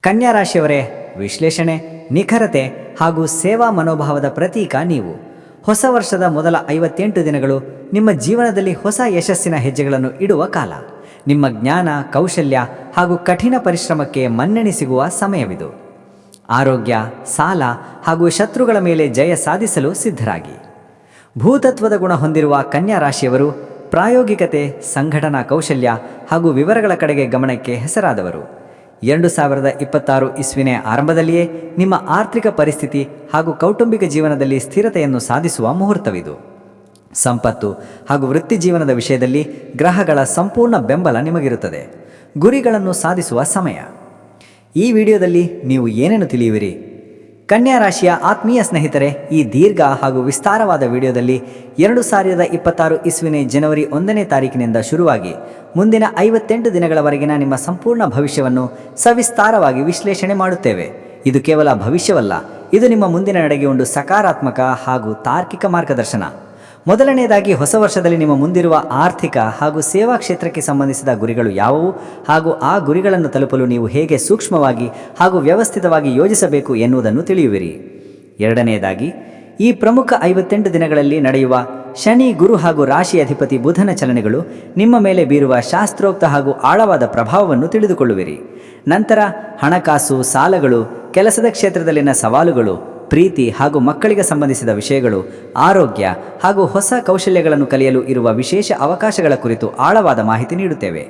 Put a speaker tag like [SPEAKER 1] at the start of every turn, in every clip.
[SPEAKER 1] ಕನ್ಯಾ ರಾಶಿಯವರೇ, ವಿಶ್ಲೇಷಣೆ, ನಿಖರತೆ ಹಾಗೂ ಸೇವಾ ಮನೋಭಾವದ ಪ್ರತೀಕ ನೀವು. ಹೊಸ ವರ್ಷದ ಮೊದಲ 58 ದಿನಗಳು ನಿಮ್ಮ ಜೀವನದಲ್ಲಿ ಹೊಸ ಯಶಸ್ಸಿನ ಹೆಜ್ಜೆಗಳನ್ನು ಇಡುವ ಕಾಲ. ನಿಮ್ಮ ಜ್ಞಾನ, ಕೌಶಲ್ಯ ಹಾಗೂ ಕಠಿಣ ಪರಿಶ್ರಮಕ್ಕೆ ಮನ್ನಣೆ ಸಿಗುವ ಸಮಯವಿದು. ಆರೋಗ್ಯ, ಸಾಲ ಹಾಗೂ ಶತ್ರುಗಳ ಮೇಲೆ ಜಯ ಸಾಧಿಸಲು ಸಿದ್ಧರಾಗಿ. ಭೂತತ್ವದ ಗುಣ ಹೊಂದಿರುವ ಕನ್ಯಾ ರಾಶಿಯವರು ಪ್ರಾಯೋಗಿಕತೆ, ಸಂಘಟನಾ ಕೌಶಲ್ಯ ಹಾಗೂ ವಿವರಗಳ ಕಡೆಗೆ ಗಮನಕ್ಕೆ ಹೆಸರಾದವರು. 2026 ಇಸ್ವಿನ ಆರಂಭದಲ್ಲಿಯೇ ನಿಮ್ಮ ಆರ್ಥಿಕ ಪರಿಸ್ಥಿತಿ ಹಾಗೂ ಕೌಟುಂಬಿಕ ಜೀವನದಲ್ಲಿ ಸ್ಥಿರತೆಯನ್ನು ಸಾಧಿಸುವ ಮುಹೂರ್ತವಿದು. ಸಂಪತ್ತು ಹಾಗೂ ವೃತ್ತಿ ಜೀವನದ ವಿಷಯದಲ್ಲಿ ಗ್ರಹಗಳ ಸಂಪೂರ್ಣ ಬೆಂಬಲ ನಿಮಗಿರುತ್ತದೆ. ಗುರಿಗಳನ್ನು ಸಾಧಿಸುವ ಸಮಯ. ಈ ವಿಡಿಯೋದಲ್ಲಿ ನೀವು ಏನೇನು ತಿಳಿಯುವಿರಿ? ಕನ್ಯಾ ರಾಶಿಯ ಆತ್ಮೀಯ ಸ್ನೇಹಿತರೆ, ಈ ದೀರ್ಘ ಹಾಗೂ ವಿಸ್ತಾರವಾದ ವಿಡಿಯೋದಲ್ಲಿ 2026 ಇಸ್ವಿನ ಜನವರಿ 1ನೇ ತಾರೀಕಿನಿಂದ ಶುರುವಾಗಿ ಮುಂದಿನ 58 ದಿನಗಳವರೆಗಿನ ನಿಮ್ಮ ಸಂಪೂರ್ಣ ಭವಿಷ್ಯವನ್ನು ಸವಿಸ್ತಾರವಾಗಿ ವಿಶ್ಲೇಷಣೆ ಮಾಡುತ್ತೇವೆ. ಇದು ಕೇವಲ ಭವಿಷ್ಯವಲ್ಲ, ಇದು ನಿಮ್ಮ ಮುಂದಿನ ನಡೆಗೆ ಒಂದು ಸಕಾರಾತ್ಮಕ ಹಾಗೂ ತಾರ್ಕಿಕ ಮಾರ್ಗದರ್ಶನ. ಮೊದಲನೆಯದಾಗಿ, ಹೊಸ ವರ್ಷದಲ್ಲಿ ನಿಮ್ಮ ಮುಂದಿರುವ ಆರ್ಥಿಕ ಹಾಗೂ ಸೇವಾ ಕ್ಷೇತ್ರಕ್ಕೆ ಸಂಬಂಧಿಸಿದ ಗುರಿಗಳು ಯಾವುವು ಹಾಗೂ ಆ ಗುರಿಗಳನ್ನು ತಲುಪಲು ನೀವು ಹೇಗೆ ಸೂಕ್ಷ್ಮವಾಗಿ ಹಾಗೂ ವ್ಯವಸ್ಥಿತವಾಗಿ ಯೋಜಿಸಬೇಕು ಎನ್ನುವುದನ್ನು ತಿಳಿಯುವಿರಿ. ಎರಡನೆಯದಾಗಿ, ಈ ಪ್ರಮುಖ 58 ದಿನಗಳಲ್ಲಿ ನಡೆಯುವ ಶನಿ, ಗುರು ಹಾಗೂ ರಾಶಿ ಅಧಿಪತಿ ಬುಧನ ಚಲನೆಗಳು ನಿಮ್ಮ ಮೇಲೆ ಬೀರುವ ಶಾಸ್ತ್ರೋಕ್ತ ಹಾಗೂ ಆಳವಾದ ಪ್ರಭಾವವನ್ನು ತಿಳಿದುಕೊಳ್ಳುವಿರಿ. ನಂತರ ಹಣಕಾಸು, ಸಾಲಗಳು, ಕೆಲಸದ ಕ್ಷೇತ್ರದಲ್ಲಿನ ಸವಾಲುಗಳು, ಪ್ರೀತಿ ಹಾಗೂ ಮಕ್ಕಳಿಗೆ ಸಂಬಂಧಿಸಿದ ವಿಷಯಗಳು, ಆರೋಗ್ಯ ಹಾಗೂ ಹೊಸ ಕೌಶಲ್ಯಗಳನ್ನು ಕಲಿಯಲು ಇರುವ ವಿಶೇಷ ಅವಕಾಶಗಳ ಕುರಿತು ಆಳವಾದ ಮಾಹಿತಿ ನೀಡುತ್ತೇವೆ.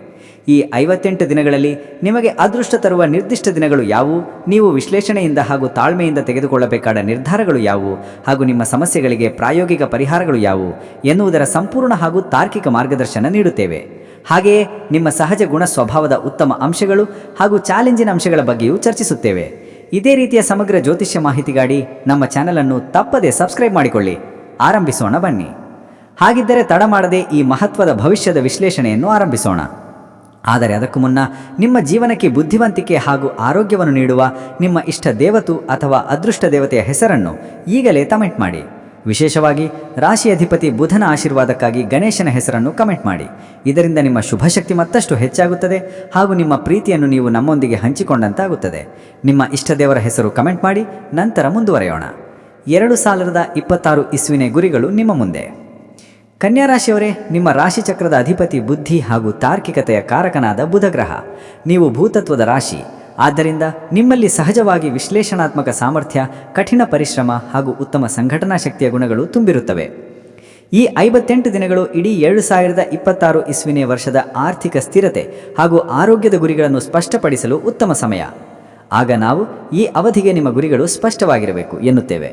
[SPEAKER 1] ಈ 58 ದಿನಗಳಲ್ಲಿ ನಿಮಗೆ ಅದೃಷ್ಟ ತರುವ ನಿರ್ದಿಷ್ಟ ದಿನಗಳು ಯಾವುವು, ನೀವು ವಿಶ್ಲೇಷಣೆಯಿಂದ ಹಾಗೂ ತಾಳ್ಮೆಯಿಂದ ತೆಗೆದುಕೊಳ್ಳಬೇಕಾದ ನಿರ್ಧಾರಗಳು ಯಾವುವು ಹಾಗೂ ನಿಮ್ಮ ಸಮಸ್ಯೆಗಳಿಗೆ ಪ್ರಾಯೋಗಿಕ ಪರಿಹಾರಗಳು ಯಾವುವು ಎನ್ನುವುದರ ಸಂಪೂರ್ಣ ಹಾಗೂ ತಾರ್ಕಿಕ ಮಾರ್ಗದರ್ಶನ ನೀಡುತ್ತೇವೆ. ಹಾಗೆಯೇ ನಿಮ್ಮ ಸಹಜ ಗುಣ ಸ್ವಭಾವದ ಉತ್ತಮ ಅಂಶಗಳು ಹಾಗೂ ಚಾಲೆಂಜಿನ ಅಂಶಗಳ ಬಗ್ಗೆಯೂ ಚರ್ಚಿಸುತ್ತೇವೆ. ಇದೇ ರೀತಿಯ ಸಮಗ್ರ ಜ್ಯೋತಿಷ್ಯ ಮಾಹಿತಿಗಾಗಿ ನಮ್ಮ ಚಾನಲನ್ನು ತಪ್ಪದೇ ಸಬ್ಸ್ಕ್ರೈಬ್ ಮಾಡಿಕೊಳ್ಳಿ. ಆರಂಭಿಸೋಣ ಬನ್ನಿ. ಹಾಗಿದ್ದರೆ ತಡ ಮಾಡದೆ ಈ ಮಹತ್ವದ ಭವಿಷ್ಯದ ವಿಶ್ಲೇಷಣೆಯನ್ನು ಆರಂಭಿಸೋಣ. ಆದರೆ ಅದಕ್ಕೂ ಮುನ್ನ, ನಿಮ್ಮ ಜೀವನಕ್ಕೆ ಬುದ್ಧಿವಂತಿಕೆ ಹಾಗೂ ಆರೋಗ್ಯವನ್ನು ನೀಡುವ ನಿಮ್ಮ ಇಷ್ಟ ದೇವತು ಅಥವಾ ಅದೃಷ್ಟ ದೇವತೆಯ ಹೆಸರನ್ನು ಈಗಲೇ ಕಮೆಂಟ್ ಮಾಡಿ. ವಿಶೇಷವಾಗಿ ರಾಶಿ ಅಧಿಪತಿ ಬುಧನ ಆಶೀರ್ವಾದಕ್ಕಾಗಿ ಗಣೇಶನ ಹೆಸರನ್ನು ಕಮೆಂಟ್ ಮಾಡಿ. ಇದರಿಂದ ನಿಮ್ಮ ಶುಭ ಶಕ್ತಿ ಮತ್ತಷ್ಟು ಹೆಚ್ಚಾಗುತ್ತದೆ ಹಾಗೂ ನಿಮ್ಮ ಪ್ರೀತಿಯನ್ನು ನೀವು ನಮ್ಮೊಂದಿಗೆ ಹಂಚಿಕೊಂಡಂತಾಗುತ್ತದೆ. ನಿಮ್ಮ ಇಷ್ಟ ದೇವರ ಹೆಸರು ಕಮೆಂಟ್ ಮಾಡಿ. ನಂತರ ಮುಂದುವರೆಯೋಣ. 2026 ಇಸ್ವಿನ ಗುರಿಗಳು ನಿಮ್ಮ ಮುಂದೆ. ಕನ್ಯಾ ರಾಶಿಯವರೇ, ನಿಮ್ಮ ರಾಶಿ ಚಕ್ರದ ಅಧಿಪತಿ ಬುದ್ಧಿ ಹಾಗೂ ತಾರ್ಕಿಕತೆಯ ಕಾರಕನಾದ ಬುಧ ಗ್ರಹ. ನೀವು ಭೂತತ್ವದ ರಾಶಿ, ಆದ್ದರಿಂದ ನಿಮ್ಮಲ್ಲಿ ಸಹಜವಾಗಿ ವಿಶ್ಲೇಷಣಾತ್ಮಕ ಸಾಮರ್ಥ್ಯ, ಕಠಿಣ ಪರಿಶ್ರಮ ಹಾಗೂ ಉತ್ತಮ ಸಂಘಟನಾ ಶಕ್ತಿಯ ಗುಣಗಳು ತುಂಬಿರುತ್ತವೆ. ಈ 58 ದಿನಗಳು ಇಡೀ 2026 ಇಸ್ವಿನ ವರ್ಷದ ಆರ್ಥಿಕ ಸ್ಥಿರತೆ ಹಾಗೂ ಆರೋಗ್ಯದ ಗುರಿಗಳನ್ನು ಸ್ಪಷ್ಟಪಡಿಸಲು ಉತ್ತಮ ಸಮಯ. ಆಗ ನಾವು ಈ ಅವಧಿಗೆ ನಿಮ್ಮ ಗುರಿಗಳು ಸ್ಪಷ್ಟವಾಗಿರಬೇಕು ಎನ್ನುತ್ತೇವೆ.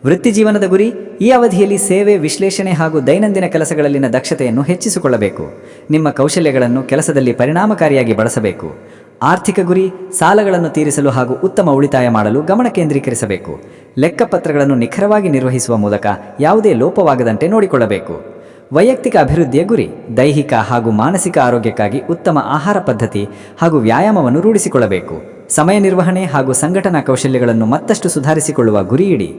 [SPEAKER 1] ವೃತ್ತಿ ಜೀವನದ ಗುರಿ: ಈ ಅವಧಿಯಲ್ಲಿ ಸೇವೆ, ವಿಶ್ಲೇಷಣೆ ಹಾಗೂ ದೈನಂದಿನ ಕೆಲಸಗಳಲ್ಲಿನ ದಕ್ಷತೆಯನ್ನು ಹೆಚ್ಚಿಸಿಕೊಳ್ಳಬೇಕು. ನಿಮ್ಮ ಕೌಶಲ್ಯಗಳನ್ನು ಕೆಲಸದಲ್ಲಿ ಪರಿಣಾಮಕಾರಿಯಾಗಿ ಬಳಸಬೇಕು. ಆರ್ಥಿಕ ಗುರಿ: ಸಾಲಗಳನ್ನು ತೀರಿಸಲು ಹಾಗೂ ಉತ್ತಮ ಉಳಿತಾಯ ಮಾಡಲು ಗಮನ ಕೇಂದ್ರೀಕರಿಸಬೇಕು. ಲೆಕ್ಕಪತ್ರಗಳನ್ನು ನಿಖರವಾಗಿ ನಿರ್ವಹಿಸುವ ಮೂಲಕ ಯಾವುದೇ ಲೋಪವಾಗದಂತೆ ನೋಡಿಕೊಳ್ಳಬೇಕು. ವೈಯಕ್ತಿಕ ಅಭಿವೃದ್ಧಿಯ ಗುರಿ: ದೈಹಿಕ ಹಾಗೂ ಮಾನಸಿಕ ಆರೋಗ್ಯಕ್ಕಾಗಿ ಉತ್ತಮ ಆಹಾರ ಪದ್ಧತಿ ಹಾಗೂ ವ್ಯಾಯಾಮವನ್ನು ರೂಢಿಸಿಕೊಳ್ಳಬೇಕು. ಸಮಯ ನಿರ್ವಹಣೆ ಹಾಗೂ ಸಂಘಟನಾ ಕೌಶಲ್ಯಗಳನ್ನು ಮತ್ತಷ್ಟು ಸುಧಾರಿಸಿಕೊಳ್ಳುವ ಗುರಿ ಇಡಿ.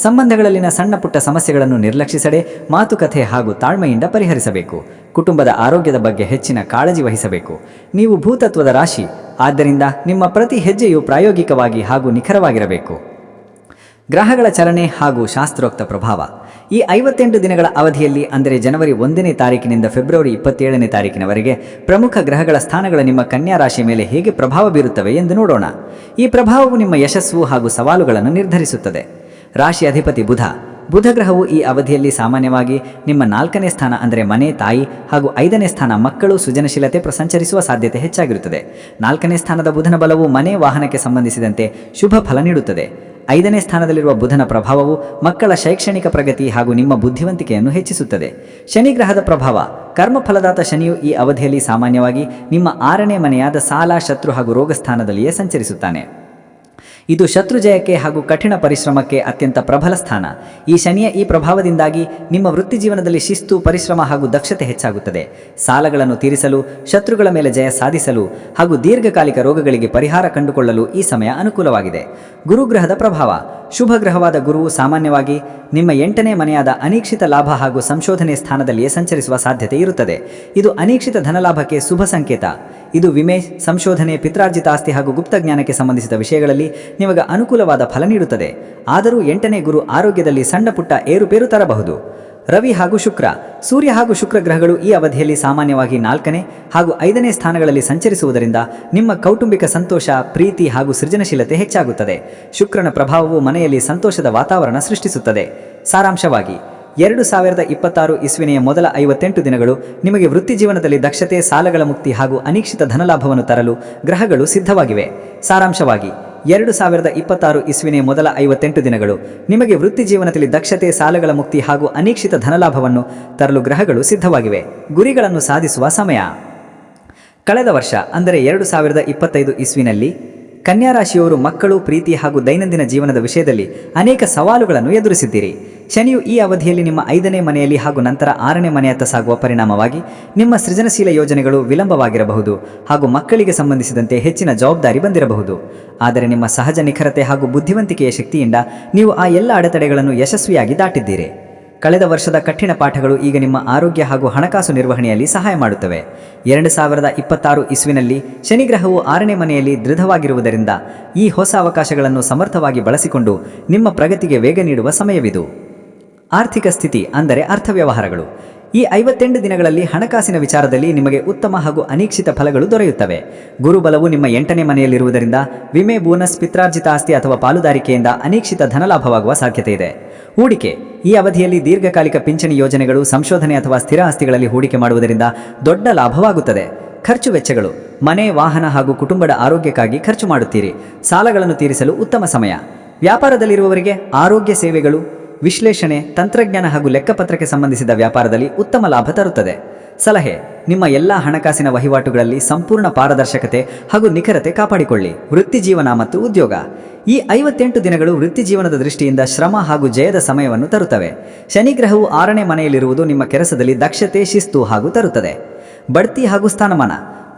[SPEAKER 1] ಸಂಬಂಧಗಳಲ್ಲಿನ ಸಣ್ಣ ಪುಟ್ಟ ಸಮಸ್ಯೆಗಳನ್ನು ನಿರ್ಲಕ್ಷಿಸದೆ ಮಾತುಕತೆ ಹಾಗೂ ತಾಳ್ಮೆಯಿಂದ ಪರಿಹರಿಸಬೇಕು. ಕುಟುಂಬದ ಆರೋಗ್ಯದ ಬಗ್ಗೆ ಹೆಚ್ಚಿನ ಕಾಳಜಿ ವಹಿಸಬೇಕು. ನೀವು ಭೂತತ್ವದ ರಾಶಿ, ಆದ್ದರಿಂದ ನಿಮ್ಮ ಪ್ರತಿ ಹೆಜ್ಜೆಯು ಪ್ರಾಯೋಗಿಕವಾಗಿ ಹಾಗೂ ನಿಖರವಾಗಿರಬೇಕು. ಗ್ರಹಗಳ ಚಲನೆ ಹಾಗೂ ಶಾಸ್ತ್ರೋಕ್ತ ಪ್ರಭಾವ. ಈ 58 ದಿನಗಳ ಅವಧಿಯಲ್ಲಿ, ಅಂದರೆ ಜನವರಿ 1ನೇ ತಾರೀಕಿನಿಂದ ಫೆಬ್ರವರಿ 27ನೇ ತಾರೀಕಿನವರೆಗೆ ಪ್ರಮುಖ ಗ್ರಹಗಳ ಸ್ಥಾನಗಳು ನಿಮ್ಮ ಕನ್ಯಾ ರಾಶಿಯ ಮೇಲೆ ಹೇಗೆ ಪ್ರಭಾವ ಬೀರುತ್ತವೆ ಎಂದು ನೋಡೋಣ. ಈ ಪ್ರಭಾವವು ನಿಮ್ಮ ಯಶಸ್ಸು ಹಾಗೂ ಸವಾಲುಗಳನ್ನು ನಿರ್ಧರಿಸುತ್ತದೆ. ರಾಶಿ ಅಧಿಪತಿ ಬುಧ ಗ್ರಹವು ಈ ಅವಧಿಯಲ್ಲಿ ಸಾಮಾನ್ಯವಾಗಿ ನಿಮ್ಮ 4ನೇ ಸ್ಥಾನ, ಅಂದರೆ ಮನೆ, ತಾಯಿ ಹಾಗೂ 5ನೇ ಸ್ಥಾನ, ಮಕ್ಕಳು, ಸೃಜನಶೀಲತೆ ಸಂಚರಿಸುವ ಸಾಧ್ಯತೆ ಹೆಚ್ಚಾಗಿರುತ್ತದೆ. 4ನೇ ಸ್ಥಾನದ ಬುಧನ ಬಲವು ಮನೆ, ವಾಹನಕ್ಕೆ ಸಂಬಂಧಿಸಿದಂತೆ ಶುಭ ಫಲ ನೀಡುತ್ತದೆ. 5ನೇ ಸ್ಥಾನದಲ್ಲಿರುವ ಬುಧನ ಪ್ರಭಾವವು ಮಕ್ಕಳ ಶೈಕ್ಷಣಿಕ ಪ್ರಗತಿ ಹಾಗೂ ನಿಮ್ಮ ಬುದ್ಧಿವಂತಿಕೆಯನ್ನು ಹೆಚ್ಚಿಸುತ್ತದೆ. ಶನಿ ಗ್ರಹದ ಪ್ರಭಾವ: ಕರ್ಮಫಲದಾತ ಶನಿಯು ಈ ಅವಧಿಯಲ್ಲಿ ಸಾಮಾನ್ಯವಾಗಿ ನಿಮ್ಮ 6ನೇ ಮನೆಯಾದ ಸಾಲ, ಶತ್ರು ಹಾಗೂ ರೋಗ ಸ್ಥಾನದಲ್ಲಿಯೇ ಸಂಚರಿಸುತ್ತಾನೆ. ಇದು ಶತ್ರು ಜಯಕ್ಕೆ ಹಾಗೂ ಕಠಿಣ ಪರಿಶ್ರಮಕ್ಕೆ ಅತ್ಯಂತ ಪ್ರಬಲ ಸ್ಥಾನ. ಈ ಶನಿಯ ಈ ಪ್ರಭಾವದಿಂದಾಗಿ ನಿಮ್ಮ ವೃತ್ತಿ ಜೀವನದಲ್ಲಿ ಶಿಸ್ತು, ಪರಿಶ್ರಮ ಹಾಗೂ ದಕ್ಷತೆ ಹೆಚ್ಚಾಗುತ್ತದೆ. ಸಾಲಗಳನ್ನು ತೀರಿಸಲು, ಶತ್ರುಗಳ ಮೇಲೆ ಜಯ ಸಾಧಿಸಲು ಹಾಗೂ ದೀರ್ಘಕಾಲಿಕ ರೋಗಗಳಿಗೆ ಪರಿಹಾರ ಕಂಡುಕೊಳ್ಳಲು ಈ ಸಮಯ ಅನುಕೂಲವಾಗಿದೆ. ಗುರುಗ್ರಹದ ಪ್ರಭಾವ: ಶುಭ ಗ್ರಹವಾದ ಗುರುವು ಸಾಮಾನ್ಯವಾಗಿ ನಿಮ್ಮ 8ನೇ ಮನೆಯಾದ ಅನಿರೀಕ್ಷಿತ ಲಾಭ ಹಾಗೂ ಸಂಶೋಧನೆ ಸ್ಥಾನದಲ್ಲಿಯೇ ಸಂಚರಿಸುವ ಸಾಧ್ಯತೆ ಇರುತ್ತದೆ. ಇದು ಅನಿರೀಕ್ಷಿತ ಧನಲಾಭಕ್ಕೆ ಶುಭ ಸಂಕೇತ. ಇದು ವಿಮೆ, ಸಂಶೋಧನೆ, ಪಿತ್ರಾರ್ಜಿತ ಆಸ್ತಿ ಹಾಗೂ ಗುಪ್ತಜ್ಞಾನಕ್ಕೆ ಸಂಬಂಧಿಸಿದ ವಿಷಯಗಳಲ್ಲಿ ನಿಮಗೆ ಅನುಕೂಲವಾದ ಫಲ ನೀಡುತ್ತದೆ. ಆದರೂ 8ನೇ ಗುರು ಆರೋಗ್ಯದಲ್ಲಿ ಸಣ್ಣ ಪುಟ್ಟ ಏರುಪೇರು ತರಬಹುದು. ರವಿ ಹಾಗೂ ಶುಕ್ರ, ಸೂರ್ಯ ಹಾಗೂ ಶುಕ್ರ ಗ್ರಹಗಳು ಈ ಅವಧಿಯಲ್ಲಿ ಸಾಮಾನ್ಯವಾಗಿ 4ನೇ ಹಾಗೂ 5ನೇ ಸ್ಥಾನಗಳಲ್ಲಿ ಸಂಚರಿಸುವುದರಿಂದ ನಿಮ್ಮ ಕೌಟುಂಬಿಕ ಸಂತೋಷ, ಪ್ರೀತಿ ಹಾಗೂ ಸೃಜನಶೀಲತೆ ಹೆಚ್ಚಾಗುತ್ತದೆ. ಶುಕ್ರನ ಪ್ರಭಾವವು ಮನೆಯಲ್ಲಿ ಸಂತೋಷದ ವಾತಾವರಣ ಸೃಷ್ಟಿಸುತ್ತದೆ. ಸಾರಾಂಶವಾಗಿ 2026 ಇಸ್ವಿನೆಯ ಮೊದಲ 58 ದಿನಗಳು ನಿಮಗೆ ವೃತ್ತಿಜೀವನದಲ್ಲಿ ದಕ್ಷತೆ, ಸಾಲಗಳ ಮುಕ್ತಿ ಹಾಗೂ ಅನಿರೀಕ್ಷಿತ ಧನಲಾಭವನ್ನು ತರಲು ಗ್ರಹಗಳು ಸಿದ್ಧವಾಗಿವೆ. ಸಾರಾಂಶವಾಗಿ 2026 ಇಸ್ವಿನೆಯ ಮೊದಲ 58 ದಿನಗಳು ನಿಮಗೆ ವೃತ್ತಿಜೀವನದಲ್ಲಿ ದಕ್ಷತೆ, ಸಾಲಗಳ ಮುಕ್ತಿ ಹಾಗೂ ಅನಿರೀಕ್ಷಿತ ಧನಲಾಭವನ್ನು ತರಲು ಗ್ರಹಗಳು ಸಿದ್ಧವಾಗಿವೆ. ಗುರಿಗಳನ್ನು ಸಾಧಿಸುವ ಸಮಯ. ಕಳೆದ ವರ್ಷ ಅಂದರೆ 2025 ಇಸ್ವಿನಲ್ಲಿ ಕನ್ಯಾ ರಾಶಿಯವರು ಮಕ್ಕಳು, ಪ್ರೀತಿ ಹಾಗೂ ದೈನಂದಿನ ಜೀವನದ ವಿಷಯದಲ್ಲಿ ಅನೇಕ ಸವಾಲುಗಳನ್ನು ಎದುರಿಸಿದ್ದೀರಿ. ಶನಿಯು ಈ ಅವಧಿಯಲ್ಲಿ ನಿಮ್ಮ 5ನೇ ಮನೆಯಲ್ಲಿ ಹಾಗೂ ನಂತರ 6ನೇ ಮನೆಯತ್ತ ಸಾಗುವ ಪರಿಣಾಮವಾಗಿ ನಿಮ್ಮ ಸೃಜನಶೀಲ ಯೋಜನೆಗಳು ವಿಳಂಬವಾಗಿರಬಹುದು ಹಾಗೂ ಮಕ್ಕಳಿಗೆ ಸಂಬಂಧಿಸಿದಂತೆ ಹೆಚ್ಚಿನ ಜವಾಬ್ದಾರಿ ಬಂದಿರಬಹುದು. ಆದರೆ ನಿಮ್ಮ ಸಹಜ ನಿಖರತೆ ಹಾಗೂ ಬುದ್ಧಿವಂತಿಕೆಯ ಶಕ್ತಿಯಿಂದ ನೀವು ಆ ಎಲ್ಲ ಅಡೆತಡೆಗಳನ್ನು ಯಶಸ್ವಿಯಾಗಿ ದಾಟಿದ್ದೀರಿ. ಕಳೆದ ವರ್ಷದ ಕಠಿಣ ಪಾಠಗಳು ಈಗ ನಿಮ್ಮ ಆರೋಗ್ಯ ಹಾಗೂ ಹಣಕಾಸು ನಿರ್ವಹಣೆಯಲ್ಲಿ ಸಹಾಯ ಮಾಡುತ್ತವೆ. 2026 ಇಸ್ವಿನಲ್ಲಿ ಶನಿಗ್ರಹವು 6ನೇ ಮನೆಯಲ್ಲಿ ದೃಢವಾಗಿರುವುದರಿಂದ ಈ ಹೊಸ ಅವಕಾಶಗಳನ್ನು ಸಮರ್ಥವಾಗಿ ಬಳಸಿಕೊಂಡು ನಿಮ್ಮ ಪ್ರಗತಿಗೆ ವೇಗ ನೀಡುವ ಸಮಯವಿದು. ಆರ್ಥಿಕ ಸ್ಥಿತಿ ಅಂದರೆ ಅರ್ಥವ್ಯವಹಾರಗಳು. ಈ 58 ದಿನಗಳಲ್ಲಿ ಹಣಕಾಸಿನ ವಿಚಾರದಲ್ಲಿ ನಿಮಗೆ ಉತ್ತಮ ಹಾಗೂ ಅನಿರೀಕ್ಷಿತ ಫಲಗಳು ದೊರೆಯುತ್ತವೆ. ಗುರುಬಲವು ನಿಮ್ಮ 8ನೇ ಮನೆಯಲ್ಲಿರುವುದರಿಂದ ವಿಮೆ, ಬೋನಸ್, ಪಿತ್ರಾರ್ಜಿತ ಆಸ್ತಿ ಅಥವಾ ಪಾಲುದಾರಿಕೆಯಿಂದ ಅನಿರೀಕ್ಷಿತ ಧನಲಾಭವಾಗುವ ಸಾಧ್ಯತೆ ಇದೆ. ಹೂಡಿಕೆ. ಈ ಅವಧಿಯಲ್ಲಿ ದೀರ್ಘಕಾಲಿಕ ಪಿಂಚಣಿ ಯೋಜನೆಗಳು, ಸಂಶೋಧನೆ ಅಥವಾ ಸ್ಥಿರ ಆಸ್ತಿಗಳಲ್ಲಿ ಹೂಡಿಕೆ ಮಾಡುವುದರಿಂದ ದೊಡ್ಡ ಲಾಭವಾಗುತ್ತದೆ. ಖರ್ಚು ವೆಚ್ಚಗಳು. ಮನೆ, ವಾಹನ ಹಾಗೂ ಕುಟುಂಬದ ಆರೋಗ್ಯಕ್ಕಾಗಿ ಖರ್ಚು ಮಾಡುತ್ತೀರಿ. ಸಾಲಗಳನ್ನು ತೀರಿಸಲು ಉತ್ತಮ ಸಮಯ. ವ್ಯಾಪಾರದಲ್ಲಿರುವವರಿಗೆ ಆರೋಗ್ಯ ಸೇವೆಗಳು, ವಿಶ್ಲೇಷಣೆ, ತಂತ್ರಜ್ಞಾನ ಹಾಗೂ ಲೆಕ್ಕಪತ್ರಕ್ಕೆ ಸಂಬಂಧಿಸಿದ ವ್ಯಾಪಾರದಲ್ಲಿ ಉತ್ತಮ ಲಾಭ ತರುತ್ತದೆ. ಸಲಹೆ. ನಿಮ್ಮ ಎಲ್ಲ ಹಣಕಾಸಿನ ವಹಿವಾಟುಗಳಲ್ಲಿ ಸಂಪೂರ್ಣ ಪಾರದರ್ಶಕತೆ ಹಾಗೂ ನಿಖರತೆ ಕಾಪಾಡಿಕೊಳ್ಳಿ. ವೃತ್ತಿಜೀವನ ಮತ್ತು ಉದ್ಯೋಗ. ಈ 58 ದಿನಗಳು ವೃತ್ತಿಜೀವನದ ದೃಷ್ಟಿಯಿಂದ ಶ್ರಮ ಹಾಗೂ ಜಯದ ಸಮಯವನ್ನು ತರುತ್ತವೆ. ಶನಿಗ್ರಹವು 6ನೇ ಮನೆಯಲ್ಲಿರುವುದು ನಿಮ್ಮ ಕೆಲಸದಲ್ಲಿ ದಕ್ಷತೆ, ಶಿಸ್ತು ಹಾಗೂ ತರುತ್ತದೆ. ಬಡ್ತಿ ಹಾಗೂ ಸ್ಥಾನಮಾನ.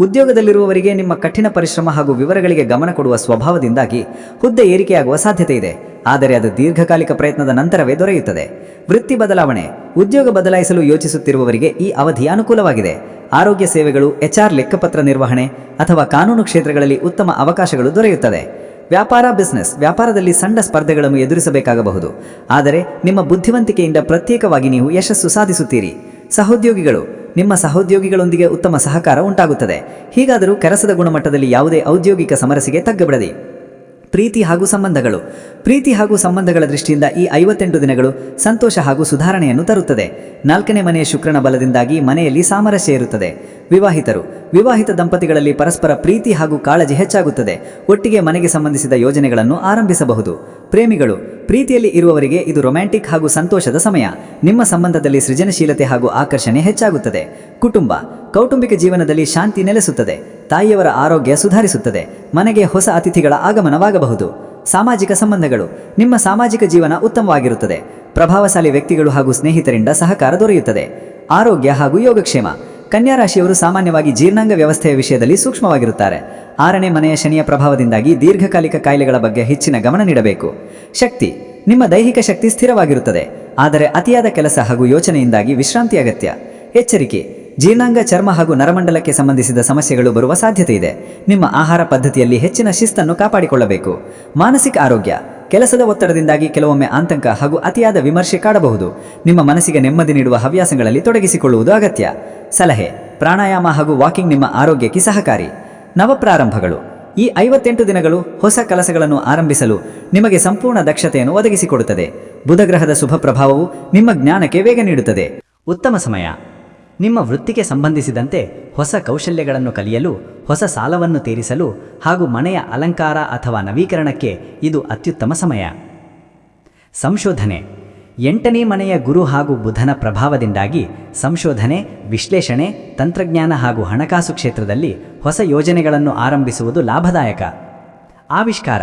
[SPEAKER 1] ಉದ್ಯೋಗದಲ್ಲಿರುವವರಿಗೆ ನಿಮ್ಮ ಕಠಿಣ ಪರಿಶ್ರಮ ಹಾಗೂ ವಿವರಗಳಿಗೆ ಗಮನ ಕೊಡುವ ಸ್ವಭಾವದಿಂದಾಗಿ ಹುದ್ದೆ ಏರಿಕೆಯಾಗುವ ಸಾಧ್ಯತೆ ಇದೆ. ಆದರೆ ಅದು ದೀರ್ಘಕಾಲಿಕ ಪ್ರಯತ್ನದ ನಂತರವೇ ದೊರೆಯುತ್ತದೆ. ವೃತ್ತಿ ಬದಲಾವಣೆ. ಉದ್ಯೋಗ ಬದಲಾಯಿಸಲು ಯೋಚಿಸುತ್ತಿರುವವರಿಗೆ ಈ ಅವಧಿ ಅನುಕೂಲವಾಗಿದೆ. ಆರೋಗ್ಯ ಸೇವೆಗಳು, HR, ಲೆಕ್ಕಪತ್ರ ನಿರ್ವಹಣೆ ಅಥವಾ ಕಾನೂನು ಕ್ಷೇತ್ರಗಳಲ್ಲಿ ಉತ್ತಮ ಅವಕಾಶಗಳು ದೊರೆಯುತ್ತದೆ. ವ್ಯಾಪಾರ, ಬಿಸ್ನೆಸ್. ವ್ಯಾಪಾರದಲ್ಲಿ ಸಣ್ಣ ಸ್ಪರ್ಧೆಗಳನ್ನು ಎದುರಿಸಬೇಕಾಗಬಹುದು, ಆದರೆ ನಿಮ್ಮ ಬುದ್ಧಿವಂತಿಕೆಯಿಂದ ಪ್ರತ್ಯೇಕವಾಗಿ ನೀವು ಯಶಸ್ಸು ಸಾಧಿಸುತ್ತೀರಿ. ಸಹೋದ್ಯೋಗಿಗಳು. ನಿಮ್ಮ ಸಹೋದ್ಯೋಗಿಗಳೊಂದಿಗೆ ಉತ್ತಮ ಸಹಕಾರ ಉಂಟಾಗುತ್ತದೆ. ಹೀಗಾದರೂ ಕೆಲಸದ ಗುಣಮಟ್ಟದಲ್ಲಿ ಯಾವುದೇ ಔದ್ಯೋಗಿಕ ಸಮರಸಿಗೆ ತಗ್ಗಬಿಡದಿ. ಪ್ರೀತಿ ಹಾಗೂ ಸಂಬಂಧಗಳು. ಪ್ರೀತಿ ಹಾಗೂ ಸಂಬಂಧಗಳ ದೃಷ್ಟಿಯಿಂದ ಈ 58 ದಿನಗಳು ಸಂತೋಷ ಹಾಗೂ ಸುಧಾರಣೆಯನ್ನು ತರುತ್ತದೆ. 4ನೇ ಮನೆಯ ಶುಕ್ರನ ಬಲದಿಂದಾಗಿ ಮನೆಯಲ್ಲಿ ಸಾಮರಸ್ಯ ಇರುತ್ತದೆ. ವಿವಾಹಿತರು. ವಿವಾಹಿತ ದಂಪತಿಗಳಲ್ಲಿ ಪರಸ್ಪರ ಪ್ರೀತಿ ಹಾಗೂ ಕಾಳಜಿ ಹೆಚ್ಚಾಗುತ್ತದೆ. ಒಟ್ಟಿಗೆ ಮನೆಗೆ ಸಂಬಂಧಿಸಿದ ಯೋಜನೆಗಳನ್ನು ಆರಂಭಿಸಬಹುದು. ಪ್ರೇಮಿಗಳು. ಪ್ರೀತಿಯಲ್ಲಿ ಇರುವವರಿಗೆ ಇದು ರೊಮ್ಯಾಂಟಿಕ್ ಹಾಗೂ ಸಂತೋಷದ ಸಮಯ. ನಿಮ್ಮ ಸಂಬಂಧದಲ್ಲಿ ಸೃಜನಶೀಲತೆ ಹಾಗೂ ಆಕರ್ಷಣೆ ಹೆಚ್ಚಾಗುತ್ತದೆ. ಕುಟುಂಬ. ಕೌಟುಂಬಿಕ ಜೀವನದಲ್ಲಿ ಶಾಂತಿ ನೆಲೆಸುತ್ತದೆ. ತಾಯಿಯವರ ಆರೋಗ್ಯ ಸುಧಾರಿಸುತ್ತದೆ. ಮನೆಗೆ ಹೊಸ ಅತಿಥಿಗಳ ಆಗಮನವಾಗಬಹುದು. ಸಾಮಾಜಿಕ ಸಂಬಂಧಗಳು. ನಿಮ್ಮ ಸಾಮಾಜಿಕ ಜೀವನ ಉತ್ತಮವಾಗಿರುತ್ತದೆ. ಪ್ರಭಾವಶಾಲಿ ವ್ಯಕ್ತಿಗಳು ಹಾಗೂ ಸ್ನೇಹಿತರಿಂದ ಸಹಕಾರ ದೊರೆಯುತ್ತದೆ. ಆರೋಗ್ಯ ಹಾಗೂ ಯೋಗಕ್ಷೇಮ. ಕನ್ಯಾ ರಾಶಿಯವರು ಸಾಮಾನ್ಯವಾಗಿ ಜೀರ್ಣಾಂಗ ವ್ಯವಸ್ಥೆಯ ವಿಷಯದಲ್ಲಿ ಸೂಕ್ಷ್ಮವಾಗಿರುತ್ತಾರೆ. 6ನೇ ಮನೆಯ ಶನಿಯ ಪ್ರಭಾವದಿಂದಾಗಿ ದೀರ್ಘಕಾಲಿಕ ಕಾಯಿಲೆಗಳ ಬಗ್ಗೆ ಹೆಚ್ಚಿನ ಗಮನ ನೀಡಬೇಕು. ಶಕ್ತಿ. ನಿಮ್ಮ ದೈಹಿಕ ಶಕ್ತಿ ಸ್ಥಿರವಾಗಿರುತ್ತದೆ, ಆದರೆ ಅತಿಯಾದ ಕೆಲಸ ಹಾಗೂ ಯೋಚನೆಯಿಂದಾಗಿ ವಿಶ್ರಾಂತಿ ಅಗತ್ಯ. ಎಚ್ಚರಿಕೆ. ಜೀರ್ಣಾಂಗ, ಚರ್ಮ ಹಾಗೂ ನರಮಂಡಲಕ್ಕೆ ಸಂಬಂಧಿಸಿದ ಸಮಸ್ಯೆಗಳು ಬರುವ ಸಾಧ್ಯತೆ ಇದೆ. ನಿಮ್ಮ ಆಹಾರ ಪದ್ಧತಿಯಲ್ಲಿ ಹೆಚ್ಚಿನ ಶಿಸ್ತನ್ನು ಕಾಪಾಡಿಕೊಳ್ಳಬೇಕು. ಮಾನಸಿಕ ಆರೋಗ್ಯ. ಕೆಲಸದ ಒತ್ತಡದಿಂದಾಗಿ ಕೆಲವೊಮ್ಮೆ ಆತಂಕ ಹಾಗೂ ಅತಿಯಾದ ವಿಮರ್ಶೆ ಕಾಡಬಹುದು. ನಿಮ್ಮ ಮನಸ್ಸಿಗೆ ನೆಮ್ಮದಿ ನೀಡುವ ಹವ್ಯಾಸಗಳಲ್ಲಿ ತೊಡಗಿಸಿಕೊಳ್ಳುವುದು ಅಗತ್ಯ. ಸಲಹೆ. ಪ್ರಾಣಾಯಾಮ ಹಾಗೂ ವಾಕಿಂಗ್ ನಿಮ್ಮ ಆರೋಗ್ಯಕ್ಕೆ ಸಹಕಾರಿ. ನವಪ್ರಾರಂಭಗಳು. ಈ 58 ದಿನಗಳು ಹೊಸ ಕೆಲಸಗಳನ್ನು ಆರಂಭಿಸಲು ನಿಮಗೆ ಸಂಪೂರ್ಣ ದಕ್ಷತೆಯನ್ನು ಒದಗಿಸಿಕೊಡುತ್ತದೆ. ಬುಧಗ್ರಹದ ಶುಭ ಪ್ರಭಾವವು ನಿಮ್ಮ ಜ್ಞಾನಕ್ಕೆ ವೇಗ ನೀಡುತ್ತದೆ. ಉತ್ತಮ ಸಮಯ. ನಿಮ್ಮ ವೃತ್ತಿಗೆ ಸಂಬಂಧಿಸಿದಂತೆ ಹೊಸ ಕೌಶಲ್ಯಗಳನ್ನು ಕಲಿಯಲು, ಹೊಸ ಸಾಲವನ್ನು ತೀರಿಸಲು ಹಾಗೂ ಮನೆಯ ಅಲಂಕಾರ ಅಥವಾ ನವೀಕರಣಕ್ಕೆ ಇದು ಅತ್ಯುತ್ತಮ ಸಮಯ. ಸಂಶೋಧನೆ. 8ನೇ ಮನೆಯ ಗುರು ಹಾಗೂ ಬುಧನ ಪ್ರಭಾವದಿಂದಾಗಿ ಸಂಶೋಧನೆ, ವಿಶ್ಲೇಷಣೆ, ತಂತ್ರಜ್ಞಾನ ಹಾಗೂ ಹಣಕಾಸು ಕ್ಷೇತ್ರದಲ್ಲಿ ಹೊಸ ಯೋಜನೆಗಳನ್ನು ಆರಂಭಿಸುವುದು ಲಾಭದಾಯಕ. ಆವಿಷ್ಕಾರ.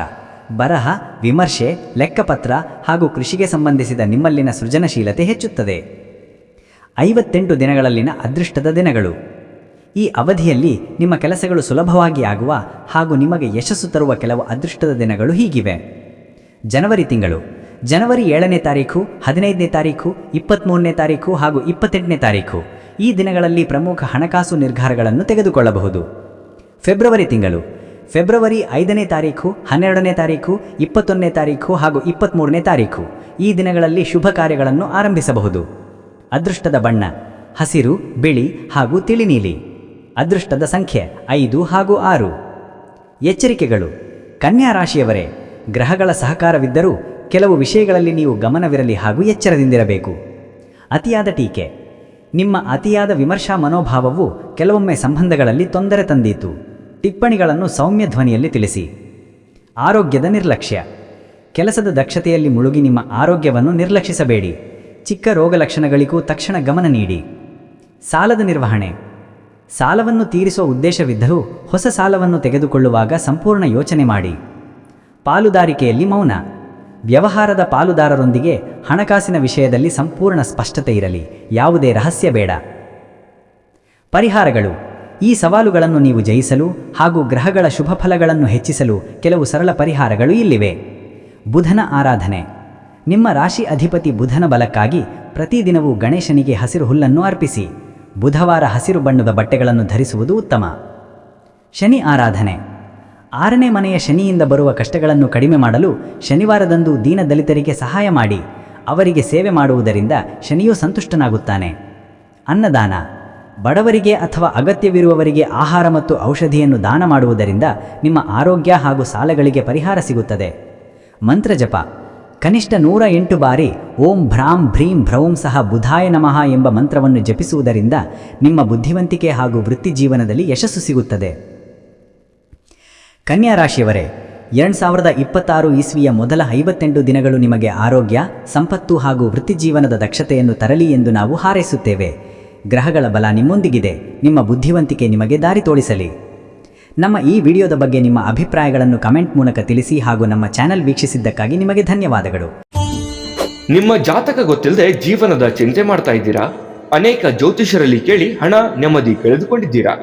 [SPEAKER 1] ಬರಹ, ವಿಮರ್ಶೆ, ಲೆಕ್ಕಪತ್ರ ಹಾಗೂ ಕೃಷಿಗೆ ಸಂಬಂಧಿಸಿದ ನಿಮ್ಮಲ್ಲಿನ ಸೃಜನಶೀಲತೆ ಹೆಚ್ಚುತ್ತದೆ. 58 ದಿನಗಳಲ್ಲಿನ ಅದೃಷ್ಟದ ದಿನಗಳು. ಈ ಅವಧಿಯಲ್ಲಿ ನಿಮ್ಮ ಕೆಲಸಗಳು ಸುಲಭವಾಗಿ ಆಗುವ ಹಾಗೂ ನಿಮಗೆ ಯಶಸ್ಸು ತರುವ ಕೆಲವು ಅದೃಷ್ಟದ ದಿನಗಳು ಹೀಗಿವೆ. ಜನವರಿ ತಿಂಗಳು. ಜನವರಿ 7ನೇ ತಾರೀಖು, 15ನೇ ತಾರೀಖು, 23ನೇ ತಾರೀಖು ಹಾಗೂ 28ನೇ ತಾರೀಖು. ಈ ದಿನಗಳಲ್ಲಿ ಪ್ರಮುಖ ಹಣಕಾಸು ನಿರ್ಧಾರಗಳನ್ನು ತೆಗೆದುಕೊಳ್ಳಬಹುದು. ಫೆಬ್ರವರಿ ತಿಂಗಳು. ಫೆಬ್ರವರಿ 5ನೇ ತಾರೀಖು, 12ನೇ ತಾರೀಖು, 21ನೇ ತಾರೀಖು ಹಾಗೂ 23ನೇ ತಾರೀಖು ಈ ದಿನಗಳಲ್ಲಿ ಶುಭ ಕಾರ್ಯಗಳನ್ನು ಆರಂಭಿಸಬಹುದು. ಅದೃಷ್ಟದ ಬಣ್ಣ ಹಸಿರು, ಬಿಳಿ ಹಾಗೂ ತಿಳಿ ನೀಲಿ. ಅದೃಷ್ಟದ ಸಂಖ್ಯೆ 5 ಹಾಗೂ 6. ಎಚ್ಚರಿಕೆಗಳು. ಕನ್ಯಾ ರಾಶಿಯವರೇ, ಗ್ರಹಗಳ ಸಹಕಾರವಿದ್ದರೂ ಕೆಲವು ವಿಷಯಗಳಲ್ಲಿ ನೀವು ಗಮನವಿರಲಿ ಹಾಗೂ ಎಚ್ಚರದಿಂದಿರಬೇಕು. ಅತಿಯಾದ ಟೀಕೆ. ನಿಮ್ಮ ಅತಿಯಾದ ವಿಮರ್ಶಾ ಮನೋಭಾವವು ಕೆಲವೊಮ್ಮೆ ಸಂಬಂಧಗಳಲ್ಲಿ ತೊಂದರೆ ತಂದೀತು. ಟಿಪ್ಪಣಿಗಳನ್ನು ಸೌಮ್ಯ ಧ್ವನಿಯಲ್ಲಿ ತಿಳಿಸಿ. ಆರೋಗ್ಯದ ನಿರ್ಲಕ್ಷ್ಯ. ಕೆಲಸದ ದಕ್ಷತೆಯಲ್ಲಿ ಮುಳುಗಿ ನಿಮ್ಮ ಆರೋಗ್ಯವನ್ನು ನಿರ್ಲಕ್ಷಿಸಬೇಡಿ. ಚಿಕ್ಕ ರೋಗ ಲಕ್ಷಣಗಳಿಗೂ ತಕ್ಷಣ ಗಮನ ನೀಡಿ. ಸಾಲದ ನಿರ್ವಹಣೆ. ಸಾಲವನ್ನು ತೀರಿಸುವ ಉದ್ದೇಶವಿದ್ದರೂ ಹೊಸ ಸಾಲವನ್ನು ತೆಗೆದುಕೊಳ್ಳುವಾಗ ಸಂಪೂರ್ಣ ಯೋಚನೆ ಮಾಡಿ. ಪಾಲುದಾರಿಕೆಯಲ್ಲಿ ಮೌನ. ವ್ಯವಹಾರದ ಪಾಲುದಾರರೊಂದಿಗೆ ಹಣಕಾಸಿನ ವಿಷಯದಲ್ಲಿ ಸಂಪೂರ್ಣ ಸ್ಪಷ್ಟತೆ ಇರಲಿ. ಯಾವುದೇ ರಹಸ್ಯ ಬೇಡ. ಪರಿಹಾರಗಳು. ಈ ಸವಾಲುಗಳನ್ನು ನೀವು ಜಯಿಸಲು ಹಾಗೂ ಗ್ರಹಗಳ ಶುಭ ಫಲಗಳನ್ನು ಹೆಚ್ಚಿಸಲು ಕೆಲವು ಸರಳ ಪರಿಹಾರಗಳು ಇಲ್ಲಿವೆ. ಬುಧನ ಆರಾಧನೆ. ನಿಮ್ಮ ರಾಶಿ ಅಧಿಪತಿ ಬುಧನ ಬಲಕ್ಕಾಗಿ ಪ್ರತಿದಿನವೂ ಗಣೇಶನಿಗೆ ಹಸಿರು ಹುಲ್ಲನ್ನು ಅರ್ಪಿಸಿ. ಬುಧವಾರ ಹಸಿರು ಬಣ್ಣದ ಬಟ್ಟೆಗಳನ್ನು ಧರಿಸುವುದು ಉತ್ತಮ. ಶನಿ ಆರಾಧನೆ. 6ನೇ ಮನೆಯ ಶನಿಯಿಂದ ಬರುವ ಕಷ್ಟಗಳನ್ನು ಕಡಿಮೆ ಮಾಡಲು ಶನಿವಾರದಂದು ದೀನದಲಿತರಿಗೆ ಸಹಾಯ ಮಾಡಿ. ಅವರಿಗೆ ಸೇವೆ ಮಾಡುವುದರಿಂದ ಶನಿಯೂ ಸಂತುಷ್ಟನಾಗುತ್ತಾನೆ. ಅನ್ನದಾನ. ಬಡವರಿಗೆ ಅಥವಾ ಅಗತ್ಯವಿರುವವರಿಗೆ ಆಹಾರ ಮತ್ತು ಔಷಧಿಯನ್ನು ದಾನ ಮಾಡುವುದರಿಂದ ನಿಮ್ಮ ಆರೋಗ್ಯ ಹಾಗೂ ಸಾಲಗಳಿಗೆ ಪರಿಹಾರ ಸಿಗುತ್ತದೆ. ಮಂತ್ರಜಪ. ಕನಿಷ್ಠ 108 ಬಾರಿ ಓಂ ಭ್ರಾಂ ಭ್ರೀಂ ಭ್ರೌಂ ಸಹ ಬುಧಾಯ ನಮಃ ಎಂಬ ಮಂತ್ರವನ್ನು ಜಪಿಸುವುದರಿಂದ ನಿಮ್ಮ ಬುದ್ಧಿವಂತಿಕೆ ಹಾಗೂ ವೃತ್ತಿ ಜೀವನದಲ್ಲಿ ಯಶಸ್ಸು ಸಿಗುತ್ತದೆ. ಕನ್ಯಾ ರಾಶಿಯವರೇ, 2026 ಇಸ್ವಿಯ ಮೊದಲ 58 ದಿನಗಳು ನಿಮಗೆ ಆರೋಗ್ಯ, ಸಂಪತ್ತು ಹಾಗೂ ವೃತ್ತಿಜೀವನದ ದಕ್ಷತೆಯನ್ನು ತರಲಿ ಎಂದು ನಾವು ಹಾರೈಸುತ್ತೇವೆ. ಗ್ರಹಗಳ ಬಲ ನಿಮ್ಮೊಂದಿಗಿದೆ. ನಿಮ್ಮ ಬುದ್ಧಿವಂತಿಕೆ ನಿಮಗೆ ದಾರಿ ತೋರಿಸಲಿ. ನಮ್ಮ ಈ ವಿಡಿಯೋದ ಬಗ್ಗೆ ನಿಮ್ಮ ಅಭಿಪ್ರಾಯಗಳನ್ನು ಕಮೆಂಟ್ ಮೂಲಕ ತಿಳಿಸಿ ಹಾಗೂ ನಮ್ಮ ಚಾನೆಲ್ ವೀಕ್ಷಿಸಿದ್ದಕ್ಕಾಗಿ ನಿಮಗೆ ಧನ್ಯವಾದಗಳು.
[SPEAKER 2] ನಿಮ್ಮ ಜಾತಕ ಗೊತ್ತಿಲ್ಲದೆ ಜೀವನದ ಚಿಂತೆ ಮಾಡ್ತಾ ಇದ್ದೀರಾ? ಅನೇಕ ಜ್ಯೋತಿಷರಲ್ಲಿ ಕೇಳಿ ಹಣ ನೆಮ್ಮದಿ ಕಳೆದುಕೊಂಡಿದ್ದೀರಾ?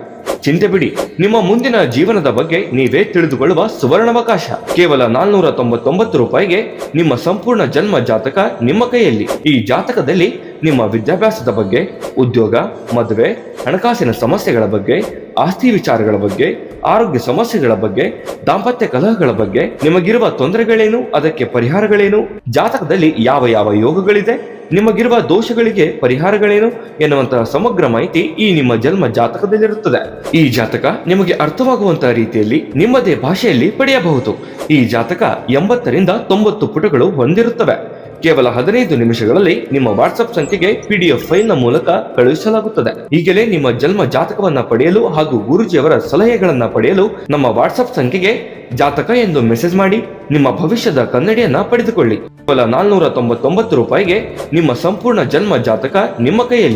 [SPEAKER 2] ಚಿಂತೆ ಬಿಡಿ, ನಿಮ್ಮ ಮುಂದಿನ ಜೀವನದ ಬಗ್ಗೆ ನೀವೇ ತಿಳಿದುಕೊಳ್ಳುವ ಸುವರ್ಣಾವಕಾಶ. ಕೇವಲ 499 ರೂಪಾಯಿಗೆ ನಿಮ್ಮ ಸಂಪೂರ್ಣ ಜನ್ಮ ಜಾತಕ ನಿಮ್ಮ ಕೈಯಲ್ಲಿ. ಈ ಜಾತಕದಲ್ಲಿ ನಿಮ್ಮ ವಿದ್ಯಾಭ್ಯಾಸದ ಬಗ್ಗೆ, ಉದ್ಯೋಗ, ಮದುವೆ, ಹಣಕಾಸಿನ ಸಮಸ್ಯೆಗಳ ಬಗ್ಗೆ, ಆಸ್ತಿ ವಿಚಾರಗಳ ಬಗ್ಗೆ, ಆರೋಗ್ಯ ಸಮಸ್ಯೆಗಳ ಬಗ್ಗೆ, ದಾಂಪತ್ಯ ಕಲಹಗಳ ಬಗ್ಗೆ, ನಿಮಗಿರುವ ತೊಂದರೆಗಳೇನು, ಅದಕ್ಕೆ ಪರಿಹಾರಗಳೇನು, ಜಾತಕದಲ್ಲಿ ಯಾವ ಯಾವ ಯೋಗಗಳಿದೆ, ನಿಮಗಿರುವ ದೋಷಗಳಿಗೆ ಪರಿಹಾರಗಳೇನು ಎನ್ನುವಂತಹ ಸಮಗ್ರ ಮಾಹಿತಿ ಈ ನಿಮ್ಮ ಜನ್ಮ ಜಾತಕದಲ್ಲಿರುತ್ತದೆ. ಈ ಜಾತಕ ನಿಮಗೆ ಅರ್ಥವಾಗುವಂತಹ ರೀತಿಯಲ್ಲಿ ನಿಮ್ಮದೇ ಭಾಷೆಯಲ್ಲಿ ಪಡೆಯಬಹುದು. ಈ ಜಾತಕ 80ರಿಂದ 90 ಪುಟಗಳು ಹೊಂದಿರುತ್ತವೆ. ಕೇವಲ 15 ನಿಮಿಷಗಳಲ್ಲಿ ನಿಮ್ಮ ವಾಟ್ಸ್ಆಪ್ ಸಂಖ್ಯೆಗೆ PDF ಫೈಲ್ನ ಮೂಲಕ ಕಳುಹಿಸಲಾಗುತ್ತದೆ. ಈಗಲೇ ನಿಮ್ಮ ಜನ್ಮ ಜಾತಕವನ್ನ ಪಡೆಯಲು ಹಾಗೂ ಗುರುಜಿಯವರ ಸಲಹೆಗಳನ್ನ ಪಡೆಯಲು ನಮ್ಮ ವಾಟ್ಸ್ಆಪ್ ಸಂಖ್ಯೆಗೆ ಜಾತಕ ಎಂದು ಮೆಸೇಜ್ ಮಾಡಿ ನಿಮ್ಮ ಭವಿಷ್ಯದ ಕನ್ನಡಿಯನ್ನ ಪಡೆದುಕೊಳ್ಳಿ. ಕೇವಲ 499 ರೂಪಾಯಿಗೆ ನಿಮ್ಮ ಸಂಪೂರ್ಣ ಜನ್ಮ ಜಾತಕ ನಿಮ್ಮ ಕೈಯಲ್ಲಿ.